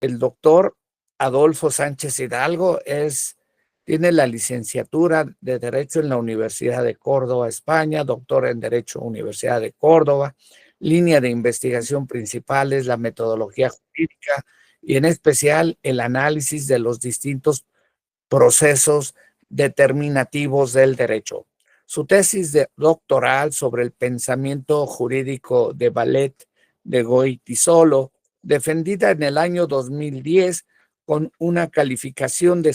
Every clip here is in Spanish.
El doctor Adolfo Sánchez Hidalgo tiene la licenciatura de Derecho en la Universidad de Córdoba, España, doctor en Derecho, Universidad de Córdoba, línea de investigación principal es la metodología jurídica y en especial el análisis de los distintos procesos determinativos del derecho. Su tesis doctoral sobre el pensamiento jurídico de Ballet de Goytisolo, defendida en el año 2010 con una calificación de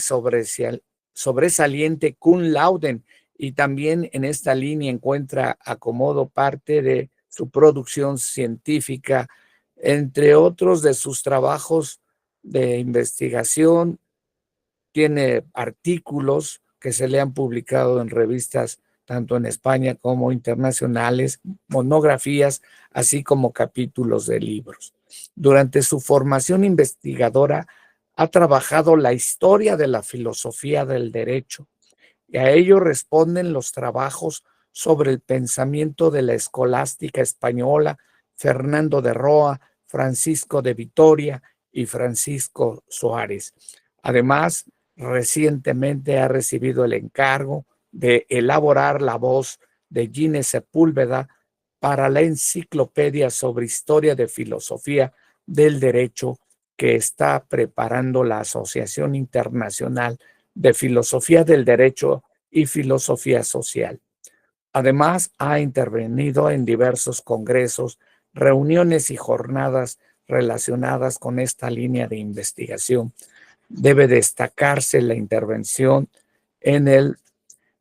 sobresaliente cum laude, y también en esta línea encuentra acomodo parte de su producción científica, entre otros de sus trabajos de investigación. Tiene artículos que se le han publicado en revistas tanto en España como internacionales, monografías, así como capítulos de libros. Durante su formación investigadora ha trabajado la historia de la filosofía del derecho, y a ello responden los trabajos sobre el pensamiento de la escolástica española, Fernando de Roa, Francisco de Vitoria y Francisco Suárez. Además, recientemente ha recibido el encargo de elaborar la voz de Gine Sepúlveda para la enciclopedia sobre historia de filosofía del derecho que está preparando la Asociación Internacional de Filosofía del Derecho y Filosofía Social. Además, ha intervenido en diversos congresos, reuniones y jornadas relacionadas con esta línea de investigación. Debe destacarse la intervención en el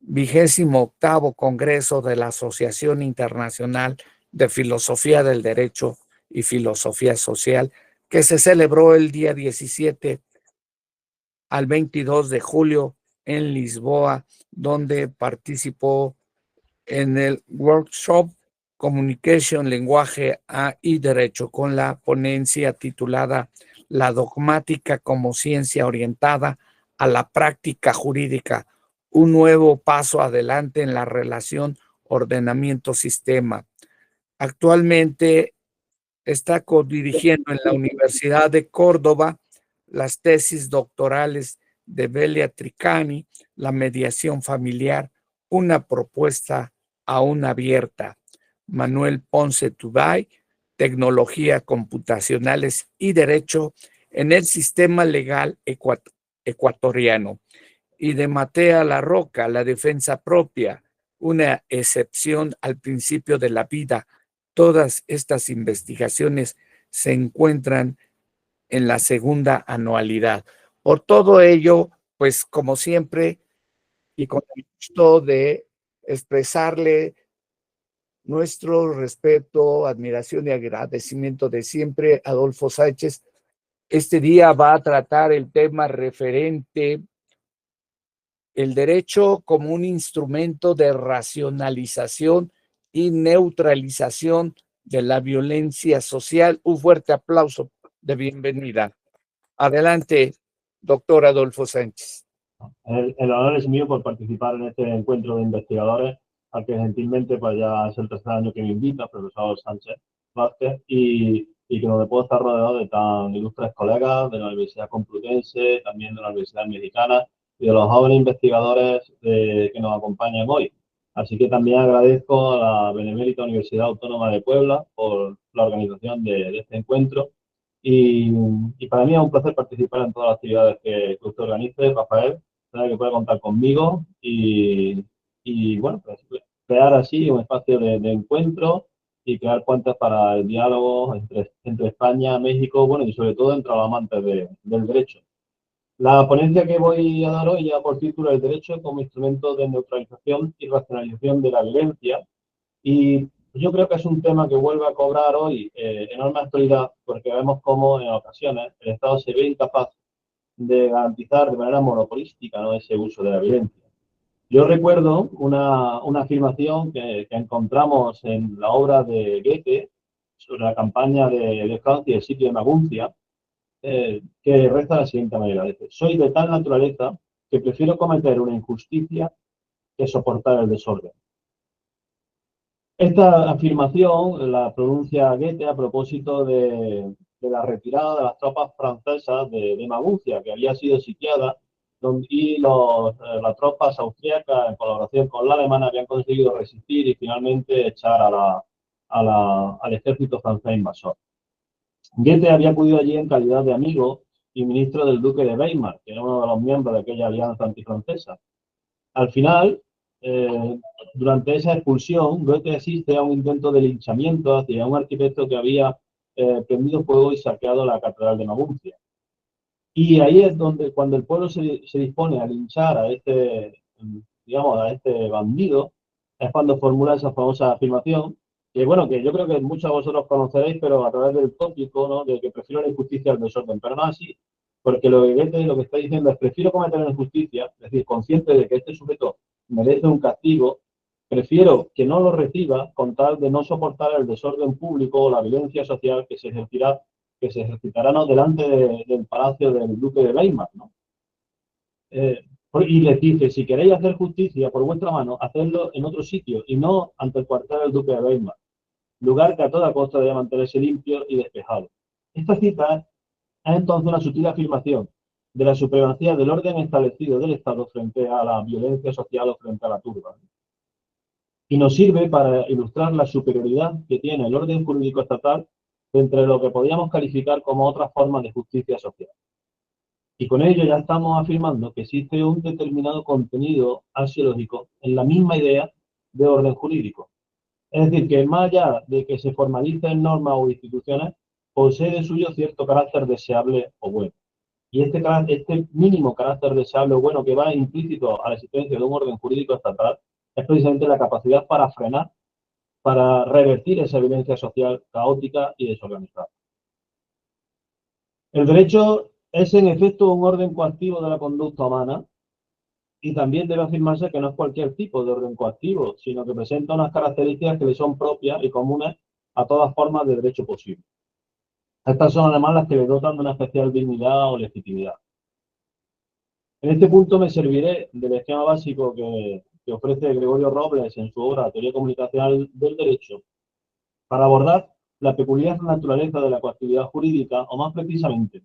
28º Congreso de la Asociación Internacional de Filosofía del Derecho y Filosofía Social, que se celebró el día 17 al 22 de julio en Lisboa, donde participó en el workshop Communication, Lenguaje y Derecho, con la ponencia titulada La dogmática como ciencia orientada a la práctica jurídica, un nuevo paso adelante en la relación ordenamiento-sistema. Actualmente está codirigiendo en la Universidad de Córdoba las tesis doctorales de Belia Tricani, la mediación familiar, una propuesta aún abierta. Manuel Ponce Tubay, tecnología computacionales y derecho en el sistema legal ecuatoriano. Y de Matea Larroca, la defensa propia, una excepción al principio de la vida. Todas estas investigaciones se encuentran en la segunda anualidad. Por todo ello, pues como siempre, y con el gusto de expresarle nuestro respeto, admiración y agradecimiento de siempre, Adolfo Sánchez, este día va a tratar el tema referente el derecho como un instrumento de racionalización y neutralización de la violencia social. Un fuerte aplauso de bienvenida. Adelante, doctor Adolfo Sánchez. El honor es mío por participar en este encuentro de investigadores, al que gentilmente pues ya es el tercer año que me invita, profesor Sánchez Vázquez, y que donde puedo estar rodeado de tan ilustres colegas de la Universidad Complutense, también de la Universidad Mexicana y de los jóvenes investigadores que nos acompañan hoy. Así que también agradezco a la Benemérita Universidad Autónoma de Puebla por la organización de este encuentro. Y para mí es un placer participar en todas las actividades que usted organice, Rafael. Sabe que puede contar conmigo y bueno, pues crear así un espacio de encuentro y crear puentes para el diálogo entre España, México, bueno, y sobre todo entre los amantes del derecho. La ponencia que voy a dar hoy lleva por título El derecho como instrumento de neutralización y racionalización de la violencia. Y yo creo que es un tema que vuelve a cobrar hoy enorme actualidad, porque vemos cómo en ocasiones el Estado se ve incapaz de garantizar de manera monopolística, ¿no?, ese uso de la violencia. Yo recuerdo una afirmación que encontramos en la obra de Goethe sobre la campaña de Francia y el sitio de Maguncia, que reza de la siguiente manera: dice, soy de tal naturaleza que prefiero cometer una injusticia que soportar el desorden. Esta afirmación la pronuncia Goethe a propósito de de la retirada de las tropas francesas de Maguncia, que había sido sitiada, y las tropas austríacas, en colaboración con la alemana, habían conseguido resistir y finalmente echar al ejército francés invasor. Goethe había acudido allí en calidad de amigo y ministro del duque de Weimar, que era uno de los miembros de aquella alianza antifrancesa. Al final, durante esa expulsión, Goethe asiste a un intento de linchamiento hacia un arquitecto que había prendido fuego y saqueado la catedral de Maguncia. Y ahí es donde, cuando el pueblo se dispone a linchar a digamos, a este bandido, es cuando formula esa famosa afirmación, que bueno, que yo creo que muchos de vosotros conoceréis, pero a través del tópico, ¿no?, de que prefiero la injusticia al desorden, pero no así, porque lo que está diciendo es: prefiero cometer una injusticia, es decir, consciente de que este sujeto merece un castigo, prefiero que no lo reciba con tal de no soportar el desorden público o la violencia social que se ejercitará, ¿no?, delante del palacio del duque de Weimar, ¿no? Y les dice: si queréis hacer justicia por vuestra mano, hacedlo en otro sitio y no ante el cuartel del duque de Weimar, lugar que a toda costa debe mantenerse limpio y despejado. Esta cita es entonces una sutil afirmación de la supremacía del orden establecido del Estado frente a la violencia social o frente a la turba. Y nos sirve para ilustrar la superioridad que tiene el orden jurídico estatal entre lo que podríamos calificar como otras formas de justicia social. Y con ello ya estamos afirmando que existe un determinado contenido axiológico en la misma idea de orden jurídico. Es decir, que más allá de que se formalicen normas o instituciones, posee de suyo cierto carácter deseable o bueno. Y este mínimo carácter deseable o bueno que va implícito a la existencia de un orden jurídico estatal es precisamente la capacidad para frenar, para revertir esa violencia social caótica y desorganizada. El derecho es en efecto un orden coactivo de la conducta humana, y también debe afirmarse que no es cualquier tipo de orden coactivo, sino que presenta unas características que le son propias y comunes a todas formas de derecho posible. Estas son además las que le dotan de una especial dignidad o legitimidad. En este punto me serviré del esquema básico que ofrece Gregorio Robles en su obra Teoría Comunicacional del Derecho para abordar la peculiar naturaleza de la coactividad jurídica, o más precisamente,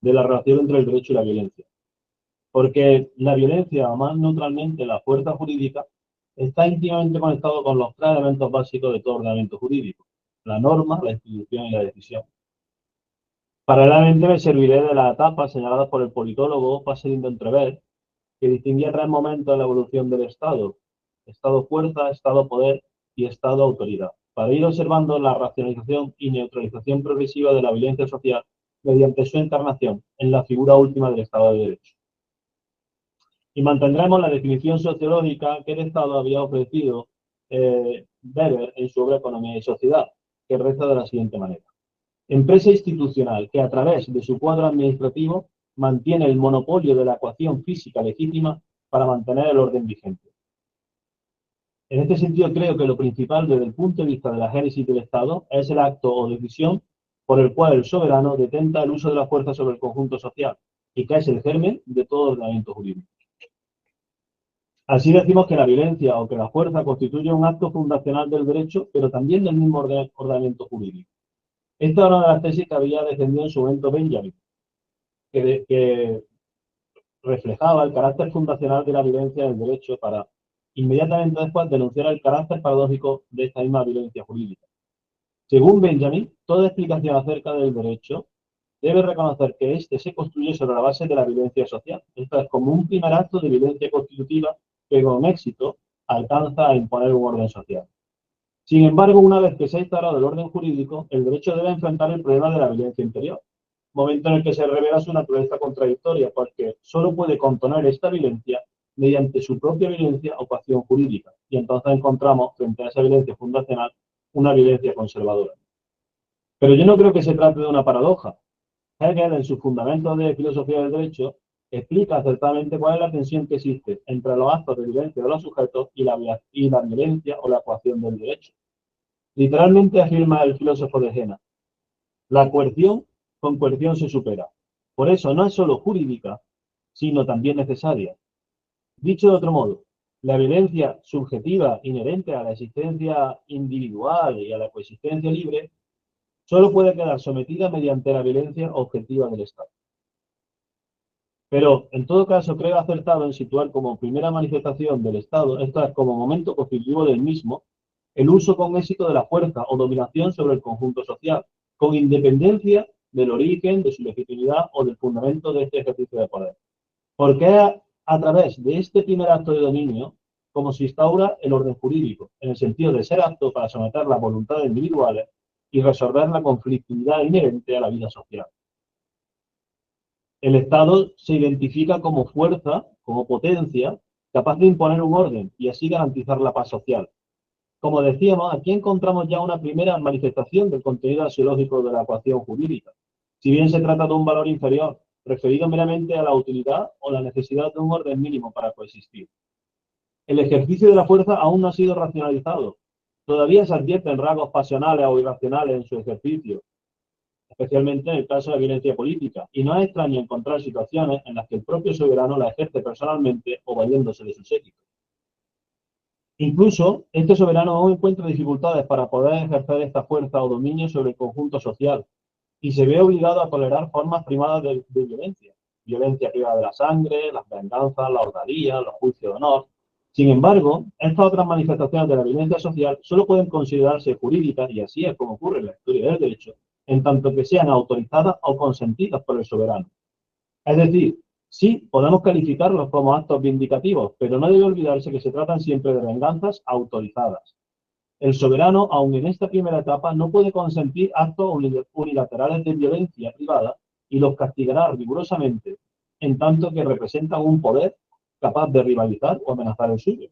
de la relación entre el derecho y la violencia. Porque la violencia, o más neutralmente la fuerza jurídica, está íntimamente conectado con los tres elementos básicos de todo ordenamiento jurídico: la norma, la institución y la decisión. Paralelamente me serviré de las etapas señaladas por el politólogo Passerin de Entrever, que distinguía tres momentos en la evolución del Estado: Estado fuerza, Estado poder y Estado autoridad, para ir observando la racionalización y neutralización progresiva de la violencia social mediante su encarnación en la figura última del Estado de Derecho. Y mantendremos la definición sociológica que el Estado había ofrecido Weber en su obra Economía y Sociedad, que reza de la siguiente manera: empresa institucional que a través de su cuadro administrativo mantiene el monopolio de la coacción física legítima para mantener el orden vigente. En este sentido, creo que lo principal desde el punto de vista de la génesis del Estado es el acto o decisión por el cual el soberano detenta el uso de la fuerza sobre el conjunto social, y que es el germen de todo ordenamiento jurídico. Así decimos que la violencia o que la fuerza constituye un acto fundacional del derecho, pero también del mismo ordenamiento jurídico. Esta es una de las tesis que había defendido en su momento Benjamin, que reflejaba el carácter fundacional de la violencia del derecho para inmediatamente después denunciar el carácter paradójico de esta misma violencia jurídica. Según Benjamin, toda explicación acerca del derecho debe reconocer que éste se construye sobre la base de la violencia social. Esto es como un primer acto de violencia constitutiva que con éxito alcanza a imponer un orden social. Sin embargo, una vez que se ha instalado el orden jurídico, el derecho debe enfrentar el problema de la violencia interior, momento en el que se revela su naturaleza contradictoria, porque solo puede contener esta violencia mediante su propia violencia o coacción jurídica, y entonces encontramos frente a esa violencia fundacional una violencia conservadora. Pero yo no creo que se trate de una paradoja. Hegel, en sus fundamentos de filosofía del derecho, explica acertadamente cuál es la tensión que existe entre los actos de violencia de los sujetos y la violencia o la coacción del derecho. Literalmente afirma el filósofo de Jena: la coerción con coerción se supera. Por eso no es solo jurídica, sino también necesaria. Dicho de otro modo, la violencia subjetiva inherente a la existencia individual y a la coexistencia libre solo puede quedar sometida mediante la violencia objetiva del Estado. Pero, en todo caso, creo acertado en situar como primera manifestación del Estado, esto es como momento constitutivo del mismo, el uso con éxito de la fuerza o dominación sobre el conjunto social, con independencia del origen, de su legitimidad o del fundamento de este ejercicio de poder. Porque es a través de este primer acto de dominio como se instaura el orden jurídico, en el sentido de ser apto para someter las voluntades individuales y resolver la conflictividad inherente a la vida social. El Estado se identifica como fuerza, como potencia, capaz de imponer un orden y así garantizar la paz social. Como decíamos, aquí encontramos ya una primera manifestación del contenido axiológico de la ecuación jurídica. Si bien se trata de un valor inferior, referido meramente a la utilidad o la necesidad de un orden mínimo para coexistir. El ejercicio de la fuerza aún no ha sido racionalizado. Todavía se advierten rasgos pasionales o irracionales en su ejercicio, especialmente en el caso de la violencia política, y no es extraño encontrar situaciones en las que el propio soberano la ejerce personalmente o valiéndose de su séquito. Incluso, este soberano aún encuentra dificultades para poder ejercer esta fuerza o dominio sobre el conjunto social, y se ve obligado a tolerar formas privadas de violencia. Violencia privada de la sangre, las venganzas, la ordalía, los juicios de honor. Sin embargo, estas otras manifestaciones de la violencia social solo pueden considerarse jurídicas, y así es como ocurre en la historia del derecho, en tanto que sean autorizadas o consentidas por el soberano. Es decir, sí, podemos calificarlos como actos vindicativos, pero no debe olvidarse que se tratan siempre de venganzas autorizadas. El soberano, aun en esta primera etapa, no puede consentir actos unilaterales de violencia privada y los castigará rigurosamente, en tanto que representan un poder capaz de rivalizar o amenazar el suyo.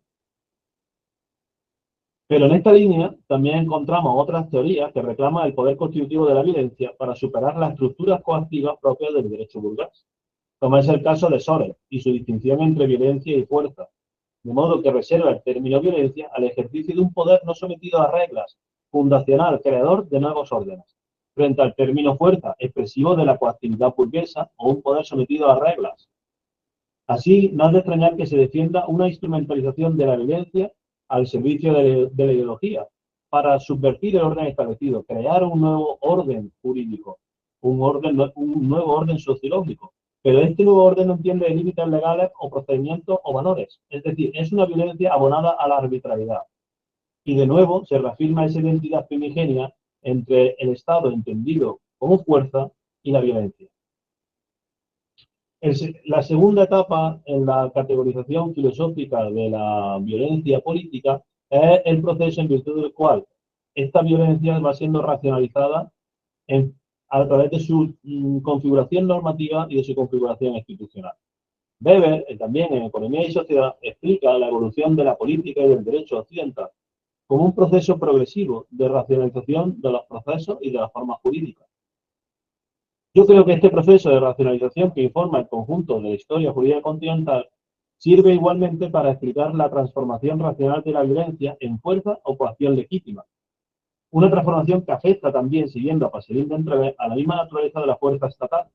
Pero en esta línea también encontramos otras teorías que reclaman el poder constitutivo de la violencia para superar las estructuras coactivas propias del derecho burgués, como es el caso de Soret y su distinción entre violencia y fuerza, de modo que reserva el término violencia al ejercicio de un poder no sometido a reglas, fundacional, creador de nuevos órdenes, frente al término fuerza, expresivo de la coactividad burguesa o un poder sometido a reglas. Así, no es de extrañar que se defienda una instrumentalización de la violencia al servicio de la ideología, para subvertir el orden establecido, crear un nuevo orden jurídico, un nuevo orden sociológico. Pero este nuevo orden no entiende de límites legales o procedimientos o valores. Es decir, es una violencia abonada a la arbitrariedad. Y de nuevo se reafirma esa identidad primigenia entre el Estado entendido como fuerza y la violencia. La segunda etapa en la categorización filosófica de la violencia política es el proceso en virtud del cual esta violencia va siendo racionalizada a través de su configuración normativa y de su configuración institucional. Weber, también en Economía y Sociedad, explica la evolución de la política y del derecho occidental como un proceso progresivo de racionalización de los procesos y de las formas jurídicas. Yo creo que este proceso de racionalización que informa el conjunto de la historia jurídica continental sirve igualmente para explicar la transformación racional de la violencia en fuerza o coacción legítima. Una transformación que afecta también, siguiendo a Pasolini de Entrever, a la misma naturaleza de la fuerza estatal,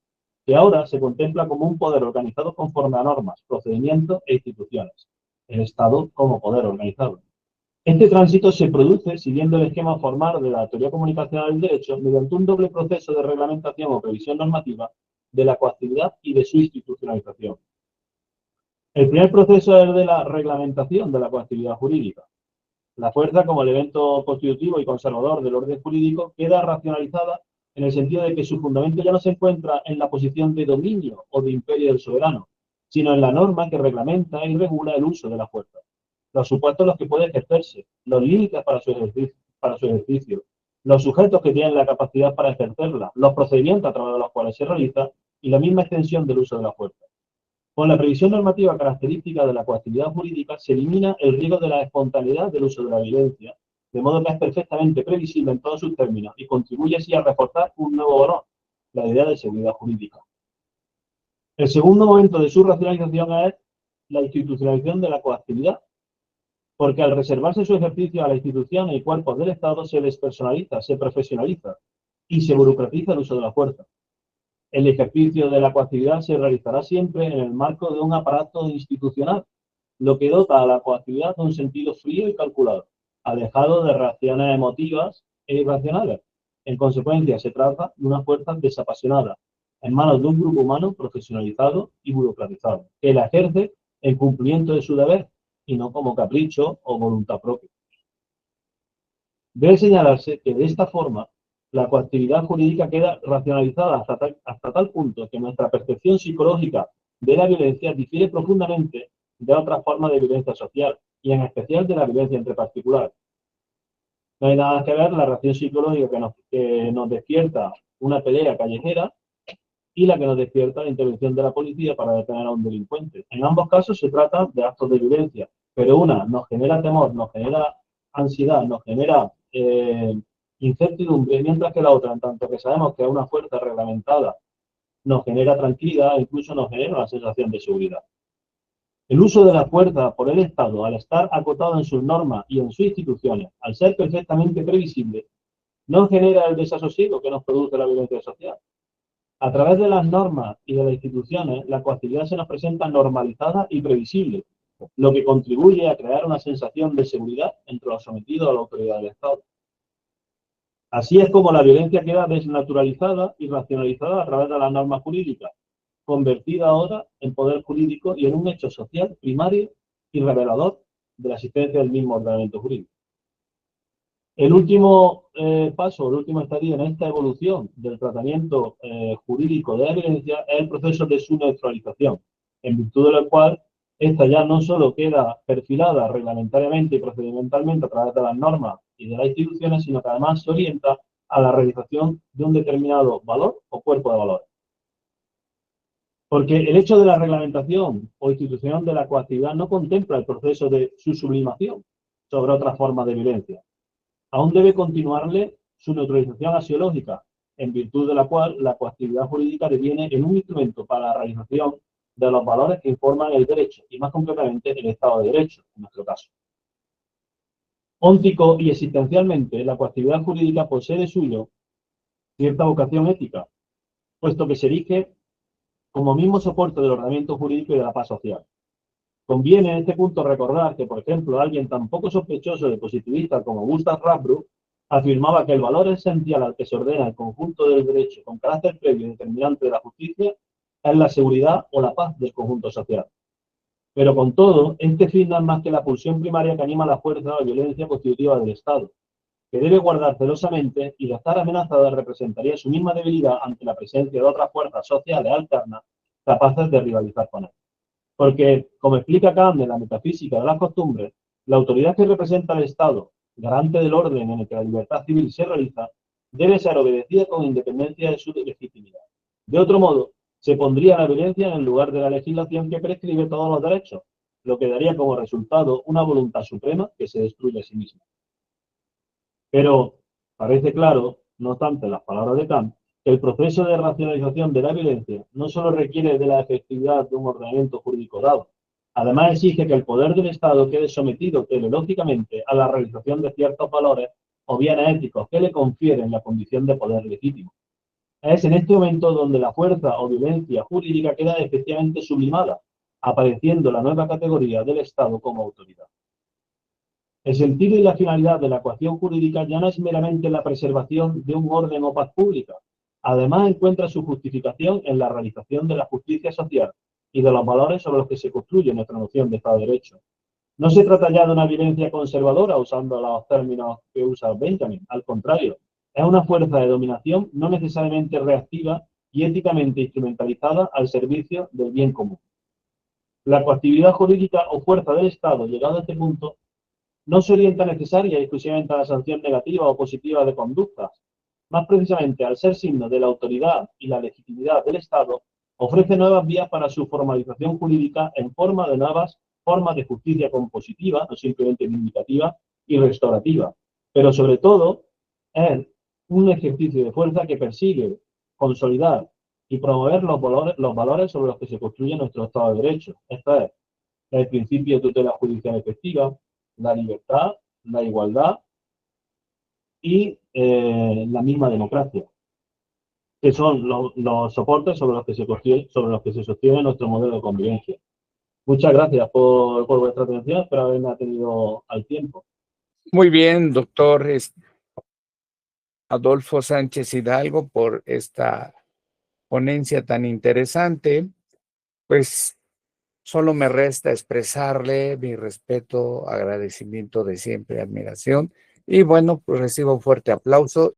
que ahora se contempla como un poder organizado conforme a normas, procedimientos e instituciones. El Estado como poder organizado. Este tránsito se produce siguiendo el esquema formal de la teoría comunicacional del derecho mediante un doble proceso de reglamentación o previsión normativa de la coactividad y de su institucionalización. El primer proceso es el de la reglamentación de la coactividad jurídica. La fuerza, como elemento constitutivo y conservador del orden jurídico, queda racionalizada en el sentido de que su fundamento ya no se encuentra en la posición de dominio o de imperio del soberano, sino en la norma que reglamenta y regula el uso de la fuerza, los supuestos en los que puede ejercerse, los límites para su ejercicio, los sujetos que tienen la capacidad para ejercerla, los procedimientos a través de los cuales se realiza y la misma extensión del uso de la fuerza. Con la previsión normativa característica de la coactividad jurídica se elimina el riesgo de la espontaneidad del uso de la violencia, de modo que es perfectamente previsible en todos sus términos y contribuye así a reforzar un nuevo valor, la idea de seguridad jurídica. El segundo momento de su racionalización es la institucionalización de la coactividad, porque al reservarse su ejercicio a las instituciones y cuerpos del Estado se despersonaliza, se profesionaliza y se burocratiza el uso de la fuerza. El ejercicio de la coactividad se realizará siempre en el marco de un aparato institucional, lo que dota a la coactividad de un sentido frío y calculado, alejado de reacciones emotivas e irracionales. En consecuencia, se trata de una fuerza desapasionada, en manos de un grupo humano profesionalizado y burocratizado, que la ejerce en cumplimiento de su deber y no como capricho o voluntad propia. Debe señalarse que de esta forma la coactividad jurídica queda racionalizada hasta tal punto que nuestra percepción psicológica de la violencia difiere profundamente de otras formas de violencia social y en especial de la violencia entre particulares. No hay nada que ver la reacción psicológica que nos despierta una pelea callejera y la que nos despierta la intervención de la policía para detener a un delincuente. En ambos casos se trata de actos de violencia, pero una nos genera temor, nos genera ansiedad, nos genera incertidumbre, mientras que la otra, en tanto que sabemos que es una fuerza reglamentada, nos genera tranquilidad, incluso nos genera una sensación de seguridad. El uso de la fuerza por el Estado, al estar acotado en sus normas y en sus instituciones, al ser perfectamente previsible, no genera el desasosiego que nos produce la violencia social. A través de las normas y de las instituciones, la coactividad se nos presenta normalizada y previsible, lo que contribuye a crear una sensación de seguridad entre los sometidos a la autoridad del Estado. Así es como la violencia queda desnaturalizada y racionalizada a través de las normas jurídicas, convertida ahora en poder jurídico y en un hecho social primario y revelador de la existencia del mismo ordenamiento jurídico. El último paso, el último estadio en esta evolución del tratamiento jurídico de la violencia es el proceso de su neutralización, en virtud de lo cual esta ya no solo queda perfilada reglamentariamente y procedimentalmente a través de las normas y de las instituciones, sino que además se orienta a la realización de un determinado valor o cuerpo de valores. Porque el hecho de la reglamentación o institución de la coactividad no contempla el proceso de su sublimación sobre otras formas de violencia. Aún debe continuarle su neutralización axiológica, en virtud de la cual la coactividad jurídica deviene en un instrumento para la realización de los valores que informan el derecho, y más concretamente el Estado de Derecho, en nuestro caso. Óntico y existencialmente, la coactividad jurídica posee de suyo cierta vocación ética, puesto que se erige como mismo soporte del ordenamiento jurídico y de la paz social. Conviene en este punto recordar que, por ejemplo, alguien tan poco sospechoso de positivista como Gustav Radbruch afirmaba que el valor esencial al que se ordena el conjunto del derecho con carácter previo y determinante de la justicia es la seguridad o la paz del conjunto social. Pero con todo, este fin no es más que la pulsión primaria que anima la fuerza o violencia constitutiva del Estado, que debe guardar celosamente y de estar amenazada representaría su misma debilidad ante la presencia de otras fuerzas sociales alternas capaces de rivalizar con él. Porque, como explica Kant en la metafísica de las costumbres, la autoridad que representa al Estado, garante del orden en el que la libertad civil se realiza, debe ser obedecida con independencia de su legitimidad. De otro modo, se pondría la violencia en el lugar de la legislación que prescribe todos los derechos, lo que daría como resultado una voluntad suprema que se destruye a sí misma. Pero parece claro, no obstante las palabras de Kant, que el proceso de racionalización de la violencia no solo requiere de la efectividad de un ordenamiento jurídico dado, además exige que el poder del Estado quede sometido teleológicamente a la realización de ciertos valores o bienes éticos que le confieren la condición de poder legítimo. Es en este momento donde la fuerza o violencia jurídica queda efectivamente sublimada, apareciendo la nueva categoría del Estado como autoridad. El sentido y la finalidad de la coacción jurídica ya no es meramente la preservación de un orden o paz pública. Además, encuentra su justificación en la realización de la justicia social y de los valores sobre los que se construye nuestra noción de Estado de Derecho. No se trata ya de una violencia conservadora, usando los términos que usa Benjamin. Al contrario, es una fuerza de dominación no necesariamente reactiva y éticamente instrumentalizada al servicio del bien común. La coactividad jurídica o fuerza del Estado, llegado a este punto, no se orienta necesaria y exclusivamente a la sanción negativa o positiva de conductas. Más precisamente, al ser signo de la autoridad y la legitimidad del Estado, ofrece nuevas vías para su formalización jurídica en forma de nuevas formas de justicia compositiva, no simplemente vindicativa y restaurativa. Pero sobre todo, es un ejercicio de fuerza que persigue consolidar y promover los valores sobre los que se construye nuestro Estado de Derecho. Esto es el principio de tutela judicial efectiva, la libertad, la igualdad y la misma democracia, que son los soportes sobre los que se sostiene nuestro modelo de convivencia. Muchas gracias por vuestra atención, espero haberme atendido al tiempo. Muy bien, doctor. Adolfo Sánchez Hidalgo por esta ponencia tan interesante. Pues solo me resta expresarle mi respeto, agradecimiento de siempre, admiración. Y bueno, pues recibo un fuerte aplauso.